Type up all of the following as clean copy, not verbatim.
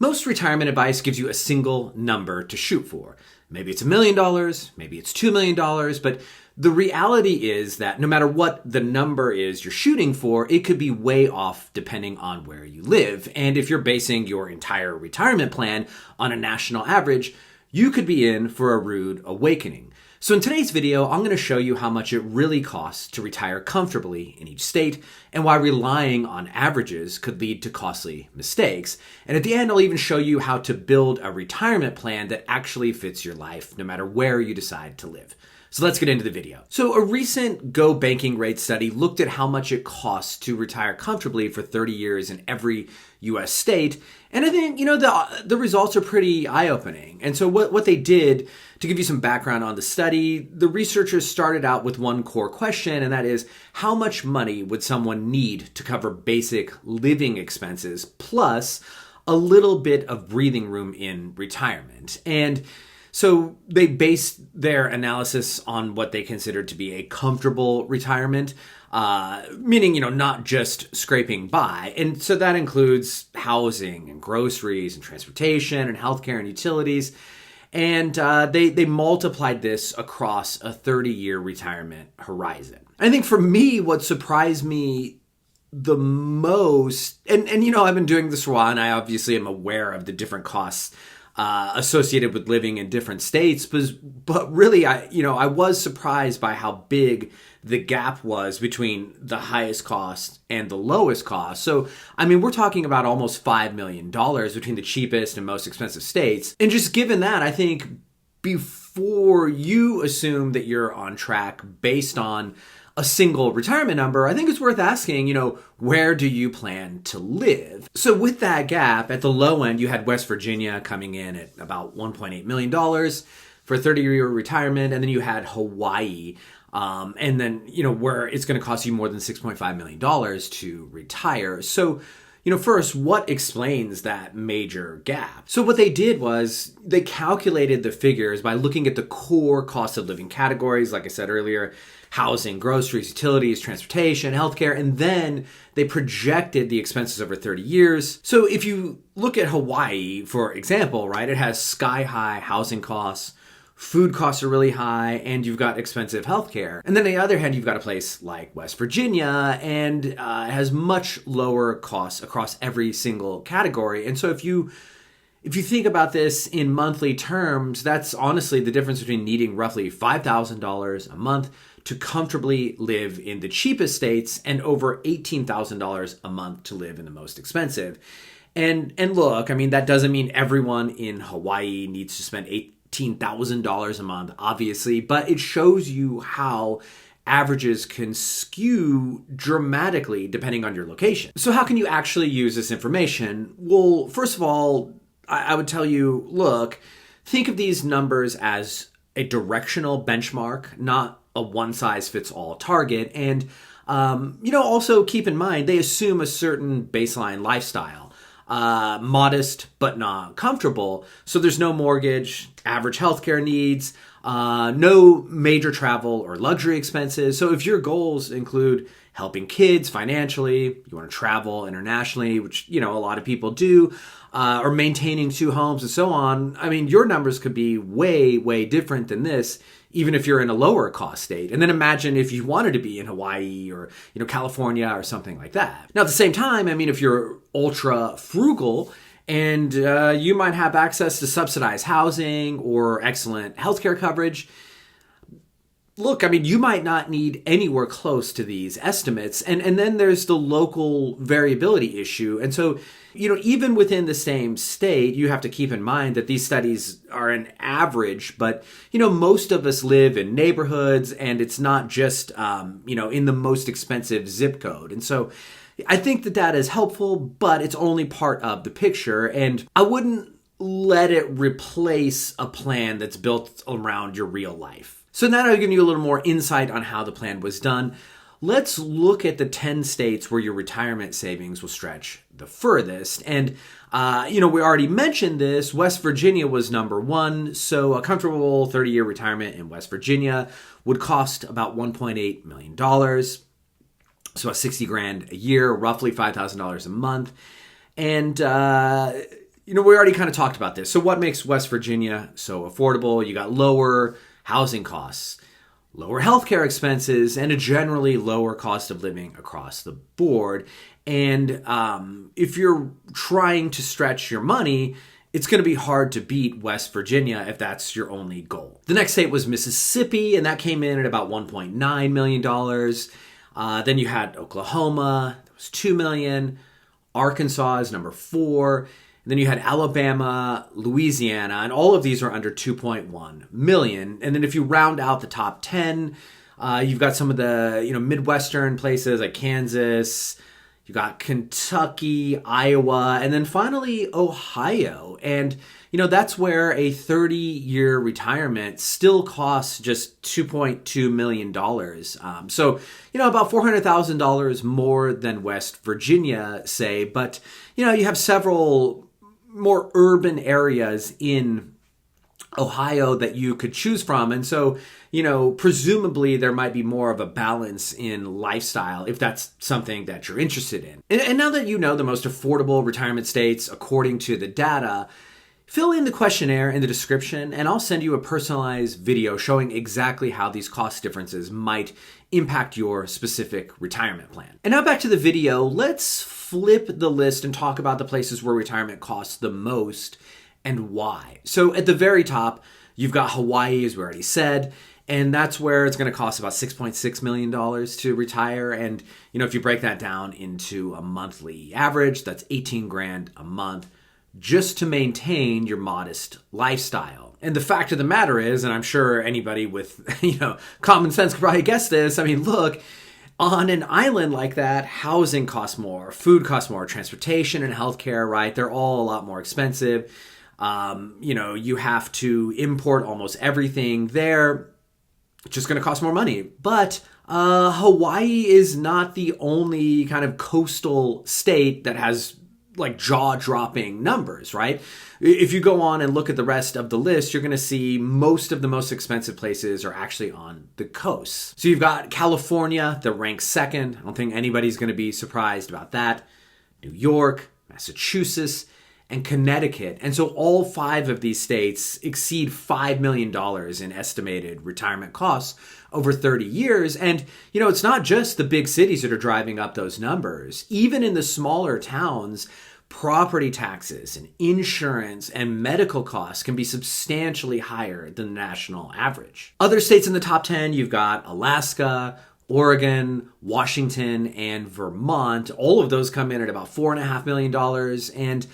Most retirement advice gives you a single number to shoot for. Maybe it's $1 million, maybe it's $2 million, but the reality is that no matter what the number is you're shooting for, it could be way off depending on where you live. And if you're basing your entire retirement plan on a national average, you could be in for a rude awakening. So in today's video, I'm going to show you how much it really costs to retire comfortably in each state and why relying on averages could lead to costly mistakes. And at the end, I'll even show you how to build a retirement plan that actually fits your life, no matter where you decide to live. So let's get into the video. So a recent Go Banking Rate study looked at how much it costs to retire comfortably for 30 years in every US state. And I think, the results are pretty eye-opening. And so what they did, to give you some background on the study, the researchers started out with one core question, and that is, how much money would someone need to cover basic living expenses plus a little bit of breathing room in retirement? And so they based their analysis on what they considered to be a comfortable retirement, meaning, not just scraping by. And so that includes housing and groceries and transportation and healthcare and utilities. And they multiplied this across a 30-year retirement horizon. I think for me, what surprised me the most, and I've been doing this for a while, and I obviously am aware of the different costs associated with living in different states, but really, I was surprised by how big the gap was between the highest cost and the lowest cost. So, we're talking about almost $5 million between the cheapest and most expensive states. And just given that, I think before you assume that you're on track based on a single retirement number, I think it's worth asking, where do you plan to live? So with that gap, at the low end, you had West Virginia coming in at about $1.8 million for a 30-year retirement. And then you had Hawaii, and then, where it's going to cost you more than $6.5 million to retire. So, first, what explains that major gap? So what they did was they calculated the figures by looking at the core cost of living categories, like I said earlier, housing, groceries, utilities, transportation, healthcare, and then they projected the expenses over 30 years. So if you look at Hawaii, for example, right, it has sky-high housing costs, food costs are really high, and you've got expensive healthcare. And then on the other hand, you've got a place like West Virginia, and it has much lower costs across every single category. And so if you think about this in monthly terms, that's honestly the difference between needing roughly $5,000 a month to comfortably live in the cheapest states and over $18,000 a month to live in the most expensive. And look, that doesn't mean everyone in Hawaii needs to spend $18,000 a month, obviously, but it shows you how averages can skew dramatically depending on your location. So how can you actually use this information? Well, first of all, I would tell you, look, think of these numbers as a directional benchmark, not a one-size-fits-all target. And, also keep in mind, they assume a certain baseline lifestyle, modest but not comfortable. So there's no mortgage, average healthcare needs, no major travel or luxury expenses. So if your goals include helping kids financially, you want to travel internationally, which, a lot of people do, or maintaining 2 homes and so on, your numbers could be way, way different than this, even if you're in a lower cost state. And then imagine if you wanted to be in Hawaii or, California or something like that. Now, at the same time, if you're ultra frugal and you might have access to subsidized housing or excellent healthcare coverage, look, you might not need anywhere close to these estimates. And then there's the local variability issue. And so, even within the same state, you have to keep in mind that these studies are an average, but, most of us live in neighborhoods and it's not just, in the most expensive zip code. And so I think that that is helpful, but it's only part of the picture. And I wouldn't let it replace a plan that's built around your real life. So now I've given you a little more insight on how the plan was done. Let's look at the 10 states where your retirement savings will stretch the furthest. And, we already mentioned this. West Virginia was number 1. So a comfortable 30-year retirement in West Virginia would cost about $1.8 million. So about $60,000 a year, roughly $5,000 a month. And, we already kind of talked about this. So what makes West Virginia so affordable? You got lower housing costs, lower healthcare expenses, and a generally lower cost of living across the board. And if you're trying to stretch your money, it's going to be hard to beat West Virginia if that's your only goal. The next state was Mississippi, and that came in at about $1.9 million. Then you had Oklahoma, that was $2 million. Arkansas is number 4. And then you had Alabama, Louisiana, and all of these are under 2.1 million. And then if you round out the top 10, you've got some of the Midwestern places like Kansas. You got Kentucky, Iowa, and then finally Ohio. And, that's where a 30-year retirement still costs just $2.2 million. So, about $400,000 more than West Virginia, say. But, you have several more urban areas in Ohio that you could choose from. And so, presumably there might be more of a balance in lifestyle if that's something that you're interested in. And now that you know the most affordable retirement states according to the data, fill in the questionnaire in the description and I'll send you a personalized video showing exactly how these cost differences might impact your specific retirement plan. And now back to the video, let's flip the list and talk about the places where retirement costs the most and why. So at the very top, you've got Hawaii, as we already said, and that's where it's going to cost about $6.6 million to retire. And, if you break that down into a monthly average, that's $18,000 a month just to maintain your modest lifestyle. And the fact of the matter is, and I'm sure anybody with, common sense could probably guess this. I mean, look, on an island like that, housing costs more, food costs more, transportation and healthcare, right? They're all a lot more expensive. You have to import almost everything there. It's just going to cost more money. But Hawaii is not the only kind of coastal state that has like jaw-dropping numbers, right? If you go on and look at the rest of the list, you're going to see most of the most expensive places are actually on the coast. So you've got California that ranks second. I don't think anybody's going to be surprised about that. New York, Massachusetts, and Connecticut. And so all 5 of these states exceed $5 million in estimated retirement costs over 30 years. And, it's not just the big cities that are driving up those numbers. Even in the smaller towns, property taxes and insurance and medical costs can be substantially higher than the national average. Other states in the top 10, you've got Alaska, Oregon, Washington, and Vermont. All of those come in at about $4.5 million. And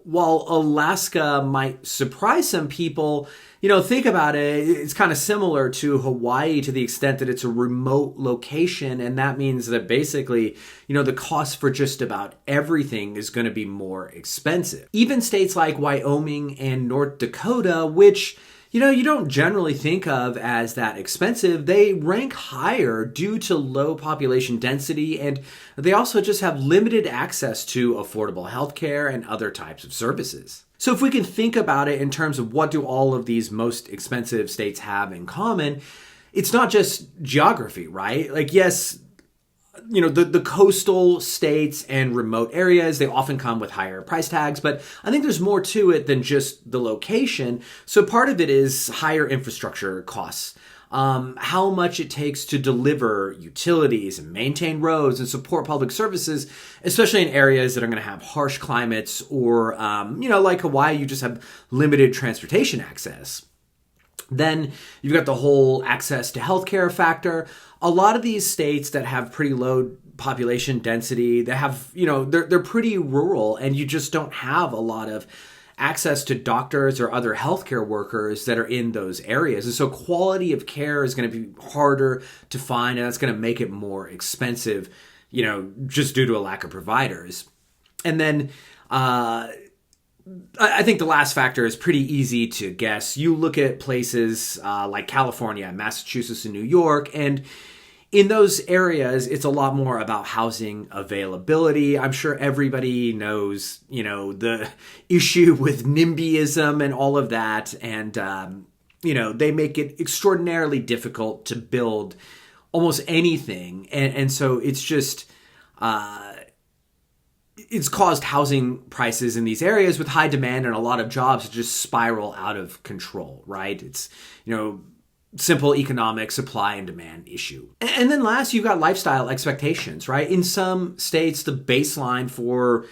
while Alaska might surprise some people, think about it. It's kind of similar to Hawaii to the extent that it's a remote location. And that means that basically, the cost for just about everything is going to be more expensive. Even states like Wyoming and North Dakota, which you don't generally think of as that expensive, they rank higher due to low population density, and they also just have limited access to affordable healthcare and other types of services. So if we can think about it in terms of what do all of these most expensive states have in common, it's not just geography, right? Like, yes, the coastal states and remote areas, they often come with higher price tags, but I think there's more to it than just the location. So part of it is higher infrastructure costs. How much it takes to deliver utilities and maintain roads and support public services, especially in areas that are going to have harsh climates or, like Hawaii, you just have limited transportation access. Then you've got the whole access to healthcare factor. A lot of these states that have pretty low population density, they have, they're pretty rural, and you just don't have a lot of access to doctors or other healthcare workers that are in those areas. And so quality of care is going to be harder to find, and that's going to make it more expensive, just due to a lack of providers. And then I think the last factor is pretty easy to guess. You look at places like California, Massachusetts, and New York, and in those areas, it's a lot more about housing availability. I'm sure everybody knows, the issue with NIMBYism and all of that. And, they make it extraordinarily difficult to build almost anything. And so it's just, it's caused housing prices in these areas with high demand and a lot of jobs to just spiral out of control, right? It's, simple economic supply and demand issue. And then last, you've got lifestyle expectations, right? In some states, the baseline for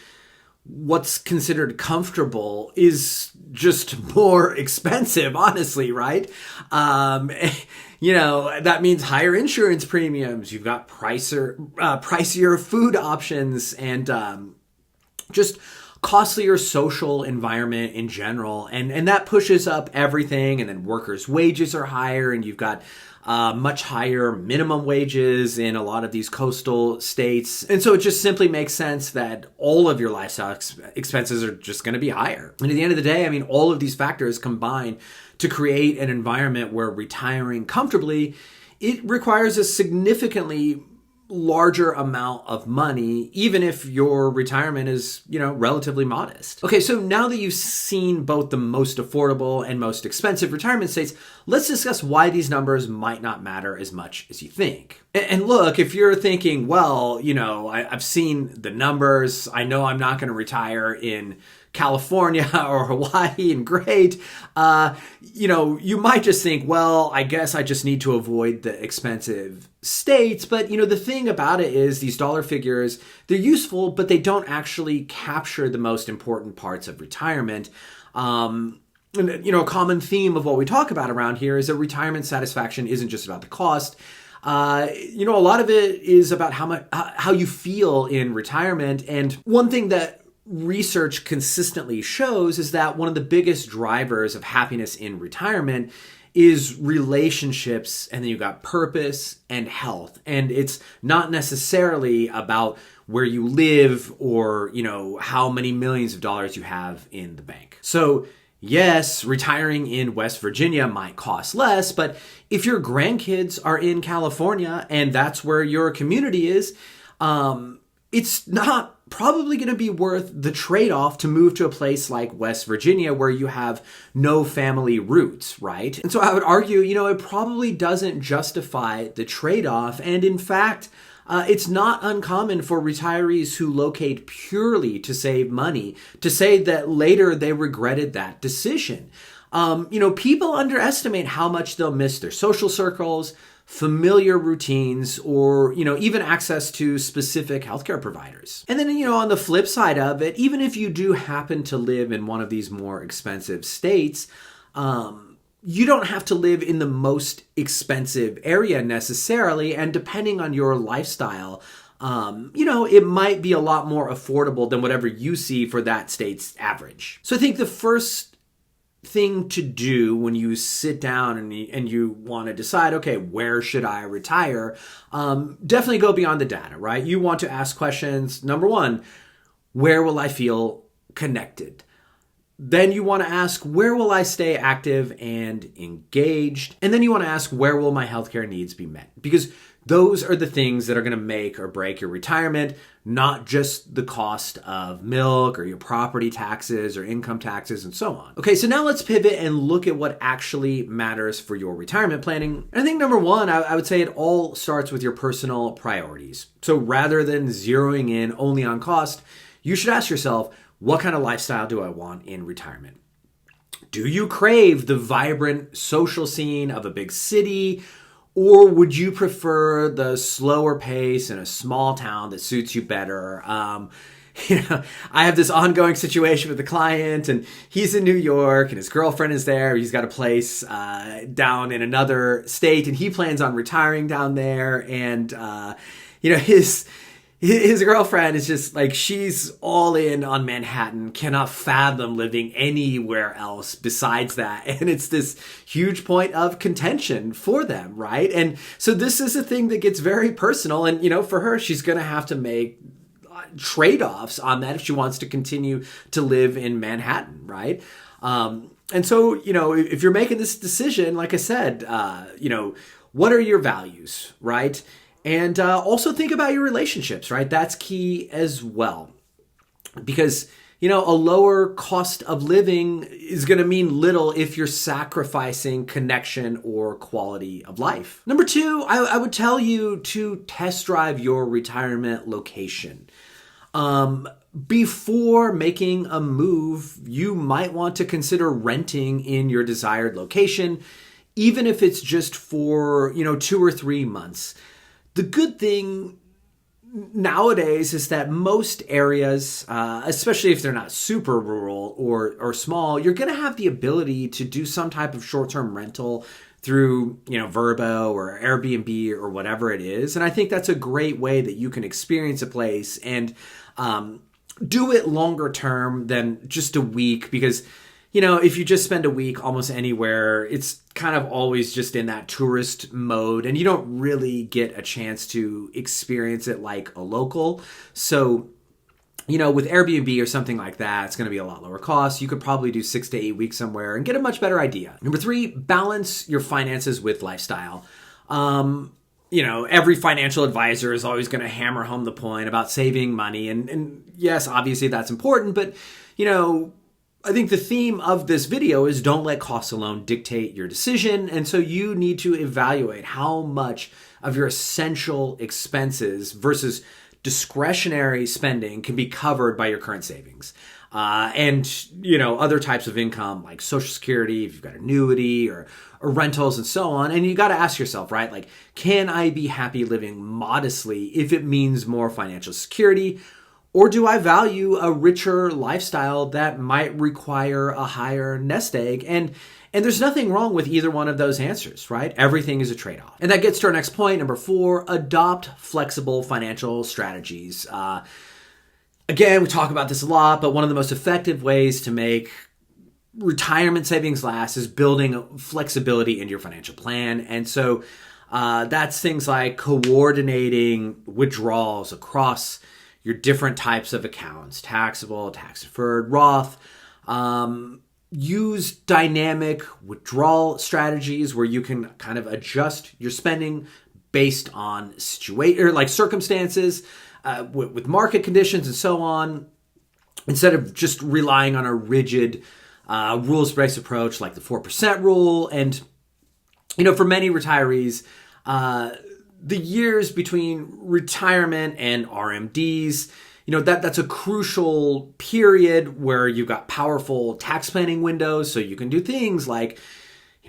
what's considered comfortable is just more expensive, honestly, right? That means higher insurance premiums. You've got pricier food options and just costlier social environment in general. And that pushes up everything. And then workers' wages are higher, and you've got much higher minimum wages in a lot of these coastal states. And so it just simply makes sense that all of your lifestyle expenses are just going to be higher. And at the end of the day, all of these factors combine to create an environment where retiring comfortably, it requires a significantly larger amount of money, even if your retirement is, relatively modest. Okay, so now that you've seen both the most affordable and most expensive retirement states, let's discuss why these numbers might not matter as much as you think. And look, if you're thinking, well, I've seen the numbers, I know I'm not going to retire in California or Hawaii, and great. You might just think, well, I guess I just need to avoid the expensive states. But, the thing about it is these dollar figures, they're useful, but they don't actually capture the most important parts of retirement. A common theme of what we talk about around here is that retirement satisfaction isn't just about the cost. A lot of it is about how you feel in retirement. And one thing that research consistently shows is that one of the biggest drivers of happiness in retirement is relationships, and then you've got purpose and health. And it's not necessarily about where you live or, how many millions of dollars you have in the bank. So yes, retiring in West Virginia might cost less, but if your grandkids are in California and that's where your community is, it's not probably going to be worth the trade-off to move to a place like West Virginia where you have no family roots, right? And so I would argue, it probably doesn't justify the trade-off. And in fact, it's not uncommon for retirees who locate purely to save money to say that later they regretted that decision. People underestimate how much they'll miss their social circles, familiar routines, or, even access to specific healthcare providers. And then, on the flip side of it, even if you do happen to live in one of these more expensive states, you don't have to live in the most expensive area necessarily. And depending on your lifestyle, it might be a lot more affordable than whatever you see for that state's average. So I think the first thing to do when you sit down and you want to decide, okay, where should I retire? Definitely go beyond the data, right? You want to ask questions. Number one, where will I feel connected? Then you want to ask, where will I stay active and engaged? And then you want to ask, where will my healthcare needs be met? Because those are the things that are going to make or break your retirement, not just the cost of milk or your property taxes or income taxes and so on. Okay, so now let's pivot and look at what actually matters for your retirement planning. And I think number one, I would say it all starts with your personal priorities. So rather than zeroing in only on cost, you should ask yourself, what kind of lifestyle do I want in retirement? Do you crave the vibrant social scene of a big city? Or would you prefer the slower pace in a small town that suits you better? I have this ongoing situation with a client, and he's in New York, and his girlfriend is there. He's got a place down in another state, and he plans on retiring down there. And his girlfriend is just like, she's all in on Manhattan, cannot fathom living anywhere else besides that. And it's this huge point of contention for them, right? And so this is a thing that gets very personal. And, for her, she's going to have to make trade-offs on that if she wants to continue to live in Manhattan, right? And so, if you're making this decision, like I said, what are your values, right? And also think about your relationships, right? That's key as well. Because, a lower cost of living is going to mean little if you're sacrificing connection or quality of life. Number two, I would tell you to test drive your retirement location. before making a move, you might want to consider renting in your desired location, even if it's just for, 2 or 3 months. The good thing nowadays is that most areas, especially if they're not super rural or small, you're going to have the ability to do some type of short-term rental through, Vrbo or Airbnb or whatever it is. And I think that's a great way that you can experience a place and do it longer term than just a week, because if you just spend a week almost anywhere, it's kind of always just in that tourist mode and you don't really get a chance to experience it like a local. So, with Airbnb or something like that, it's going to be a lot lower cost. You could probably do 6 to 8 weeks somewhere and get a much better idea. Number 3, balance your finances with lifestyle. Every financial advisor is always going to hammer home the point about saving money. And yes, obviously that's important, but, I think the theme of this video is don't let costs alone dictate your decision. And so you need to evaluate how much of your essential expenses versus discretionary spending can be covered by your current savings. And other types of income like Social Security, if you've got annuity or rentals and so on. And you got to ask yourself, right? Like, can I be happy living modestly if it means more financial security? Or do I value a richer lifestyle that might require a higher nest egg? And there's nothing wrong with either one of those answers, right? Everything is a trade-off. And that gets to our next point, number 4, adopt flexible financial strategies. Again, we talk about this a lot, but one of the most effective ways to make retirement savings last is building flexibility into your financial plan. And so that's things like coordinating withdrawals across your different types of accounts, taxable, tax-deferred, Roth. Use dynamic withdrawal strategies where you can kind of adjust your spending based on circumstances, with market conditions and so on, instead of just relying on a rigid rules-based approach like the 4% rule. And, for many retirees, the years between retirement and RMDs, that's a crucial period where you've got powerful tax planning windows. So you can do things like,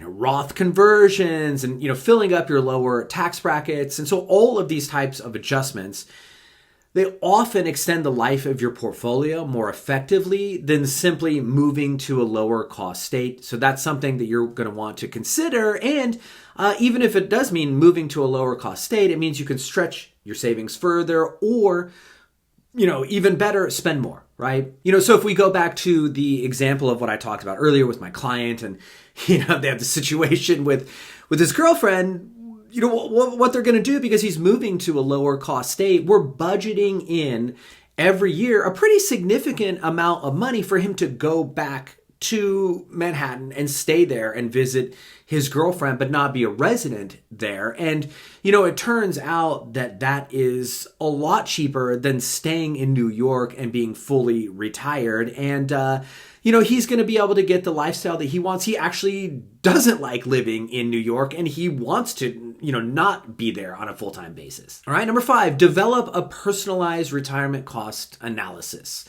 Roth conversions and, filling up your lower tax brackets. And so all of these types of adjustments, they often extend the life of your portfolio more effectively than simply moving to a lower cost state. So that's something that you're going to want to consider. And even if it does mean moving to a lower cost state, it means you can stretch your savings further or, even better, spend more, right? So if we go back to the example of what I talked about earlier with my client and, they have the situation with his girlfriend, what they're going to do because he's moving to a lower cost state, we're budgeting in every year a pretty significant amount of money for him to go back to Manhattan and stay there and visit his girlfriend, but not be a resident there. And, it turns out that is a lot cheaper than staying in New York and being fully retired. And, he's going to be able to get the lifestyle that he wants. He actually doesn't like living in New York and he wants to, not be there on a full-time basis. All right. Number 5, develop a personalized retirement cost analysis.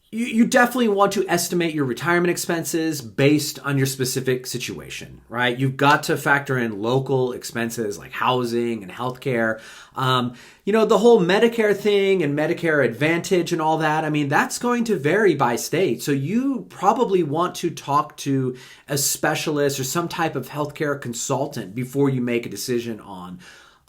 You definitely want to estimate your retirement expenses based on your specific situation, right? You've got to factor in local expenses like housing and healthcare. The whole Medicare thing and Medicare Advantage and all that, that's going to vary by state. So you probably want to talk to a specialist or some type of healthcare consultant before you make a decision on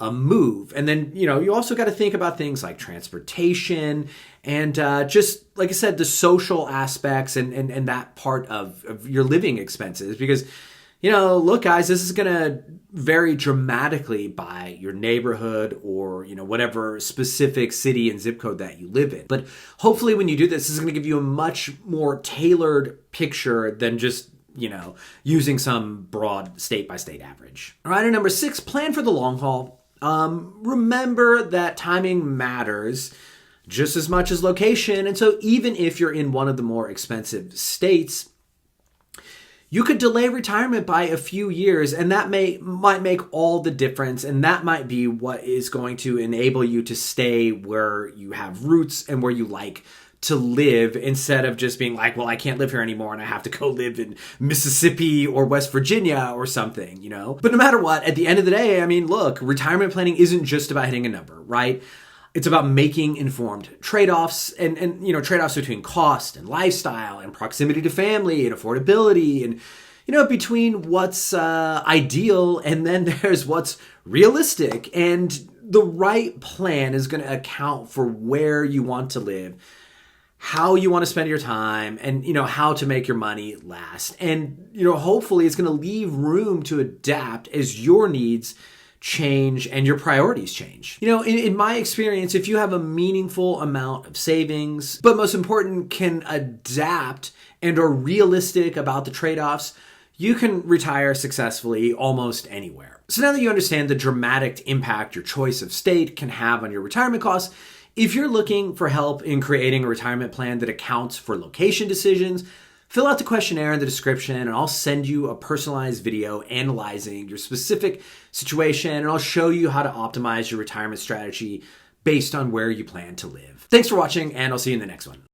a move. And then, you also got to think about things like transportation and just, like I said, the social aspects and that part of your living expenses. Because, look, guys, this is going to vary dramatically by your neighborhood or, whatever specific city and zip code that you live in. But hopefully when you do this, this is going to give you a much more tailored picture than just using some broad state-by-state average. All right, and number 6, plan for the long haul. Remember that timing matters just as much as location. And so even if you're in one of the more expensive states, You could delay retirement by a few years, and that might make all the difference, and that might be what is going to enable you to stay where you have roots and where you like to live, instead of just being like, well, I can't live here anymore and I have to go live in Mississippi or West Virginia or something, you know? But no matter what, at the end of the day, I mean, look, retirement planning isn't just about hitting a number, right? It's about making informed trade-offs and you know, trade-offs between cost and lifestyle and proximity to family and affordability and, you know, between what's ideal and then there's what's realistic. And the right plan is going to account for where you want to live, how you want to spend your time, and, you know, how to make your money last. And, you know, hopefully it's going to leave room to adapt as your needs change and your priorities change. You know, in my experience, if you have a meaningful amount of savings, but most important, can adapt and are realistic about the trade-offs, you can retire successfully almost anywhere. So now that you understand the dramatic impact your choice of state can have on your retirement costs, if you're looking for help in creating a retirement plan that accounts for location decisions, fill out the questionnaire in the description and I'll send you a personalized video analyzing your specific situation, and I'll show you how to optimize your retirement strategy based on where you plan to live. Thanks for watching, and I'll see you in the next one.